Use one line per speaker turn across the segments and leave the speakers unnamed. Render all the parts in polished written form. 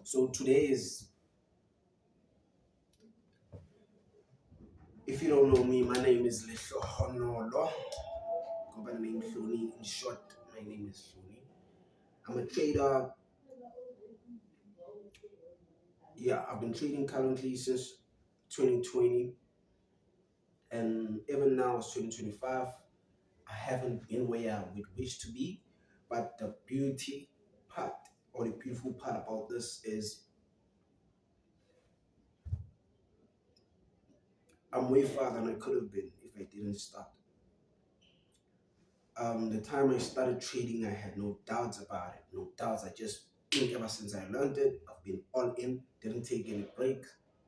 So today is, if you don't know me, my name is Lehlo Honolo. Go by the name Hloni. In short, my name is Hloni. I'm a trader. Yeah, I've been trading currently since 2020, and even now it's 2025. I haven't been where I would wish to be, but the beauty part or the beautiful part about this is I'm way farther than I could have been if I didn't start. The time I started trading, I had no doubts about it. No doubts. I just think ever since I learned it, I've been all in. Didn't take any break,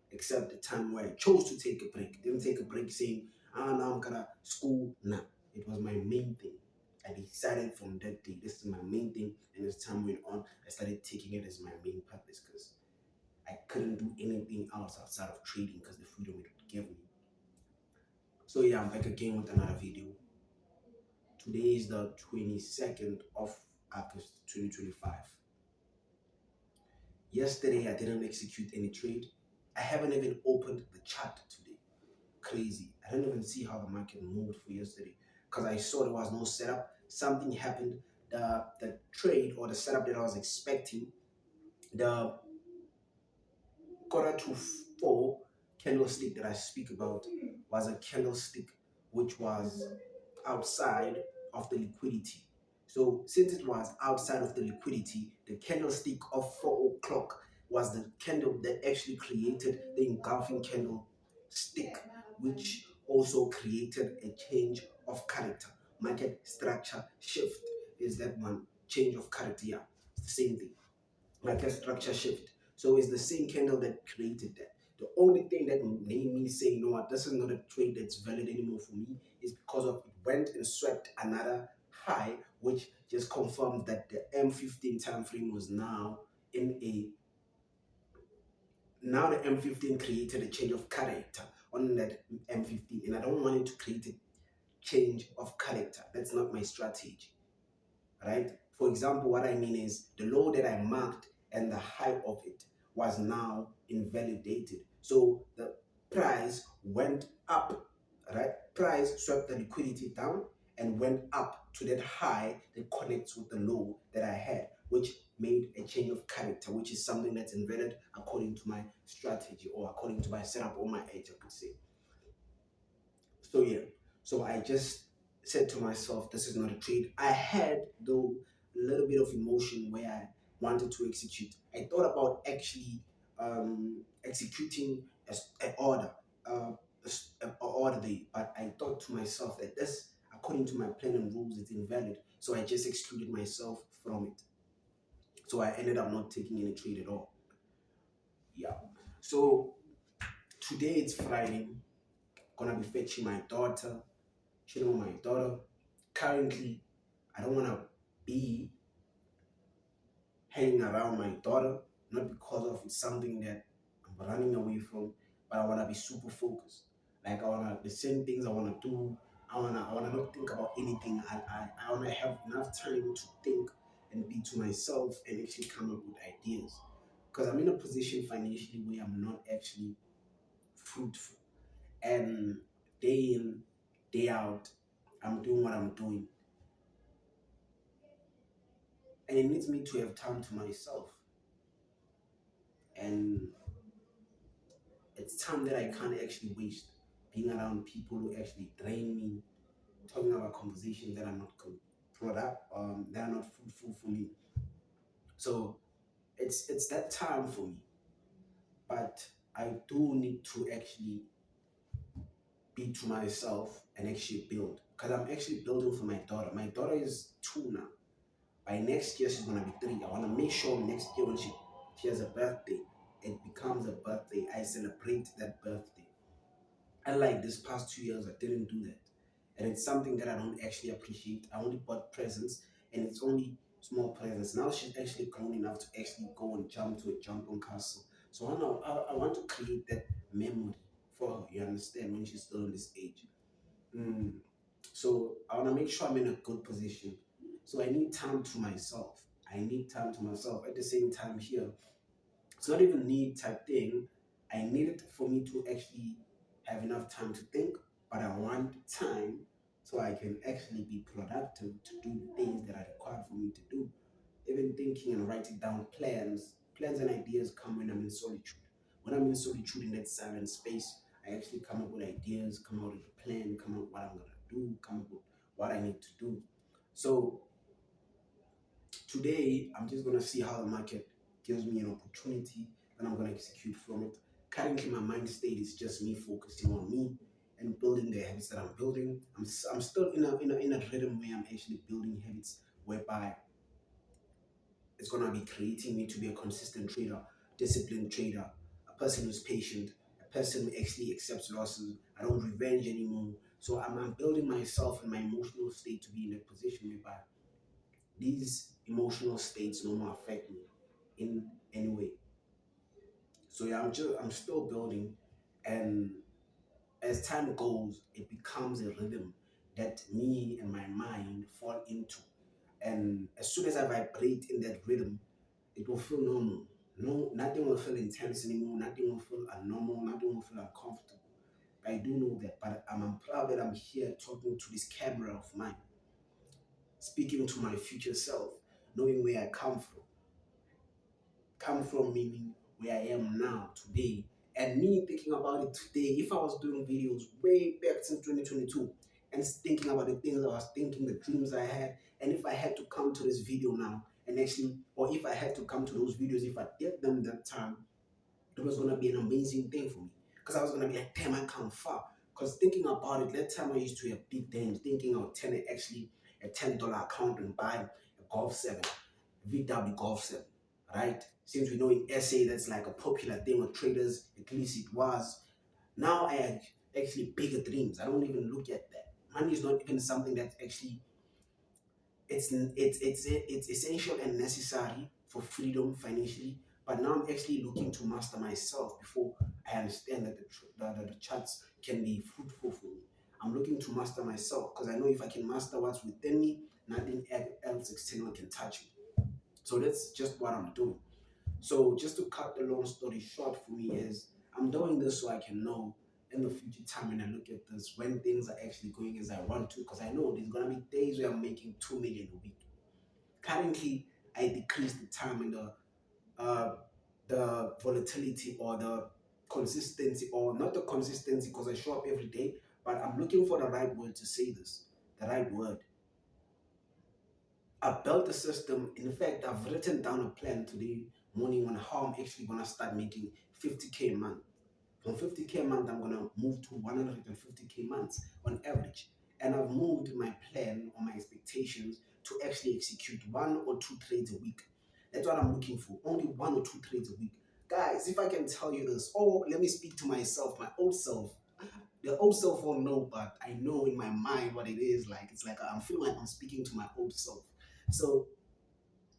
except the time where I chose to take a break. Didn't take a break saying, now I'm gonna school. Nah, it was my main thing. I decided from that day, this is my main thing. And as time went on, I started taking it as my main purpose because I couldn't do anything else outside of trading because the freedom it would give me. So yeah, I'm back again with another video. Today is the 22nd of August 2025. Yesterday, I didn't execute any trade. I haven't even opened the chart today. Crazy. I didn't even see how the market moved for yesterday because I saw there was no setup. Something happened. The trade or the setup that I was expecting, the quarter to four candlestick that I speak about was a candlestick which was outside of the liquidity. So since it was outside of the liquidity, the candlestick of 4 o'clock was the candle that actually created the engulfing candle stick, which also created a change of character. Market structure shift is that one. Change of character, yeah, it's the same thing. Market structure shift. So it's the same candle that created that. The only thing that made me say, you know what, this is not a trade that's valid anymore for me is because of it went and swept another high, which just confirmed that the M15 time frame was now in a now the M15 created a change of character on that M15, and I don't want it to create a change of character. That's not my strategy, right? For example, what I mean is the low that I marked and the high of it was now invalidated. So the price went up, right? Price swept the liquidity down and went up to that high that connects with the low that I had, which made a change of character, which is something that's invalid according to my strategy or according to my setup or my edge, I could say. So yeah, so I just said to myself, this is not a trade. I had though a little bit of emotion where I wanted to execute. I thought about actually executing an order, an order day, but I thought to myself that this, according to my plan and rules, it's invalid. So I just excluded myself from it. So I ended up not taking any trade at all. Yeah. So today it's Friday. Gonna be fetching my daughter, chilling with my daughter. Currently, I don't want to be hanging around my daughter, not because of it's something that I'm running away from, but I want to be super focused. Like I want to, the same things I want to do. I wanna not think about anything. I want to have enough time to think and be to myself and actually come up with ideas. Because I'm in a position financially where I'm not actually fruitful. And day in, day out, I'm doing what I'm doing. And it needs me to have time to myself. And it's time that I can't actually waste being around people who actually drain me, talking about conversations that are not product, that are not fruitful for me. So it's that time for me. But I do need to actually be to myself and actually build. Because I'm actually building for my daughter. My daughter is 2 now. By next year she's gonna be 3. I wanna make sure next year when she has a birthday, it becomes a birthday. I celebrate that birthday. Unlike this past 2 years, I didn't do that. And it's something that I don't actually appreciate. I only bought presents and it's only small presents. Now she's actually grown enough to actually go and jump to a jumping castle. So I want to create that memory for her, you understand, when she's still in this age. Mm. So I want to make sure I'm in a good position. So I need time to myself. I need time to myself. At the same time here, It's not even need type thing. I need it for me to actually have enough time to think, but I want time so I can actually be productive to do the things that are required for me to do. Even thinking and writing down plans and ideas come when I'm in solitude. When I'm in solitude in that silent space, I actually come up with ideas, come out with a plan, come up with what I'm gonna do, come up with what I need to do. So today, I'm just gonna see how the market gives me an opportunity, and I'm gonna execute from it. Currently, my mind state is just me focusing on me and building the habits that I'm building. I'm still in a rhythm where I'm actually building habits whereby it's gonna be creating me to be a consistent trader, disciplined trader, a person who's patient, a person who actually accepts losses. I don't revenge anymore. So I'm building myself and my emotional state to be in a position whereby these emotional states no more affect me in any way. So yeah, I'm still building, and as time goes, it becomes a rhythm that me and my mind fall into. And as soon as I vibrate in that rhythm, it will feel normal. No, nothing will feel intense anymore. Nothing will feel abnormal. Nothing will feel uncomfortable. I do know that, but I'm proud that I'm here talking to this camera of mine, speaking to my future self, knowing where I come from, meaning where I am now today. And me thinking about it today, if I was doing videos way back since 2022 and thinking about the things I was thinking, the dreams I had, and if I had to come to this video now and actually, or if I had to come to those videos, if I did them that time, it was gonna be an amazing thing for me. Because I was gonna be like, damn, I come far. Because thinking about it, that time I used to have big dreams, thinking I would turn actually a $10 account and buy a Golf 7, VW Golf 7, right? Since we know in SA that's like a popular thing with traders, at least it was. Now I have actually bigger dreams. I don't even look at that. Money is not even something that's actually it's essential and necessary for freedom financially. But now I'm actually looking to master myself before I understand that the charts can be fruitful for me. I'm looking to master myself because I know if I can master what's within me, nothing else external can touch me. So that's just what I'm doing. So just to cut the long story short for me is I'm doing this so I can know in the future time when I look at this when things are actually going as I want to, because I know there's gonna be days where I'm making 2 million a week. Currently, I decrease the time and the volatility or the consistency, or not the consistency because I show up every day, but I'm looking for the right word to say this, the right word. I've built a system. In fact, I've written down a plan today morning on how I'm actually gonna start making 50K a month. From 50K a month, I'm gonna move to 150K months on average. And I've moved my plan or my expectations to actually execute 1 or 2 trades a week. That's what I'm looking for. Only 1 or 2 trades a week. Guys, if I can tell you this, oh, let me speak to myself, my old self. The old self won't know, but I know in my mind what it is like. It's like I'm feeling like I'm speaking to my old self. So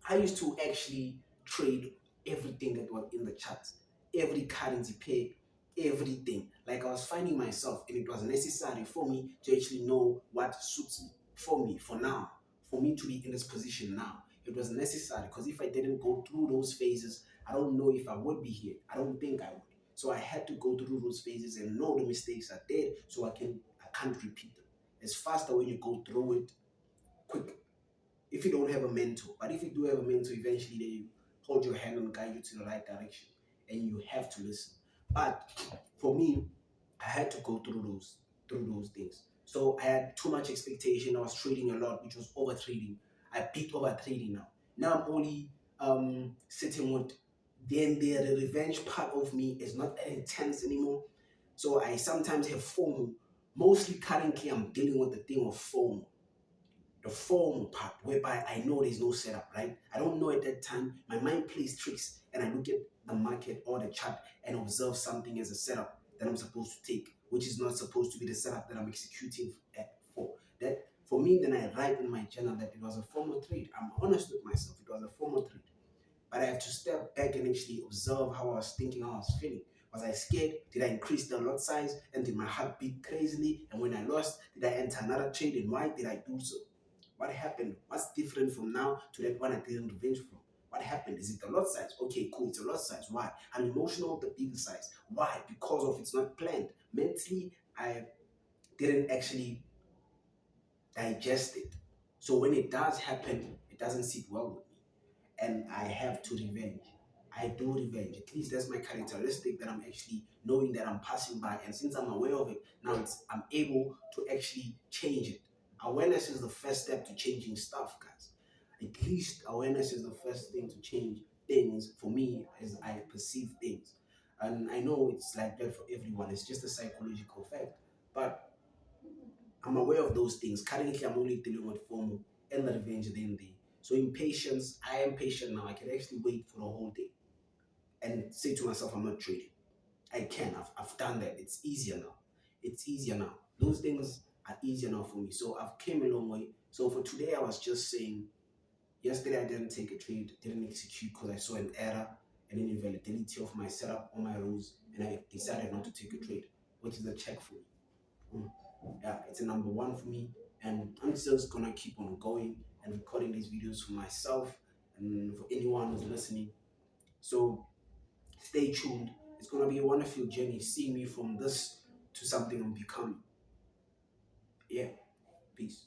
I used to actually trade everything that was in the charts, every currency pair, everything. Like I was finding myself, and it was necessary for me to actually know what suits me, for me, for now, for me to be in this position now. It was necessary because if I didn't go through those phases, I don't know if I would be here. I don't think I would. So I had to go through those phases and know the mistakes I did so I can't repeat them. It's faster when you go through it quick if you don't have a mentor. But if you do have a mentor, eventually they hold your hand and guide you to the right direction, and you have to listen. But for me, I had to go through those things. So I had too much expectation. I was trading a lot, which was over trading. I beat over trading now. Now I'm only sitting with then the revenge part of me is not that intense anymore. So I sometimes have FOMO. Mostly currently I'm dealing with the thing of FOMO, the form part whereby I know there's no setup, right? I don't know at that time. My mind plays tricks and I look at the market or the chart and observe something as a setup that I'm supposed to take, which is not supposed to be the setup that I'm executing for. That for me, then I write in my journal that it was a formal trade. I'm honest with myself, it was a formal trade. But I have to step back and actually observe how I was thinking, how I was feeling. Was I scared? Did I increase the lot size? And did my heart beat crazily? And when I lost, did I enter another trade? And why did I do so? What happened? What's different from now to that one I didn't revenge from? What happened? Is it the lot size? Okay, cool, it's a lot size. Why? I'm emotional with the big size. Why? Because of it's not planned. Mentally, I didn't actually digest it. So when it does happen, it doesn't sit well with me. And I have to revenge. I do revenge. At least that's my characteristic that I'm actually knowing that I'm passing by. And since I'm aware of it, now I'm able to actually change it. Awareness is the first step to changing stuff, guys. At least awareness is the first thing to change things for me as I perceive things. And I know it's like that for everyone. It's just a psychological fact. But I'm aware of those things. Currently, I'm only dealing with FOMO and the revenge at the end of the day. So in patience, I am patient now. I can actually wait for the whole day and say to myself, I'm not trading. I can. I've done that. It's easier now. It's easier now. Those things are easier now for me. So I've came a long way. So for today, I was just saying, yesterday I didn't take a trade, didn't execute because I saw an error and an invalidity of my setup or my rules, and I decided not to take a trade, which is a check for me. Mm. Yeah, it's a number one for me, and I'm just gonna keep on going and recording these videos for myself and for anyone who's listening. So stay tuned. It's gonna be a wonderful journey seeing me from this to something I'm becoming. Yeah, peace.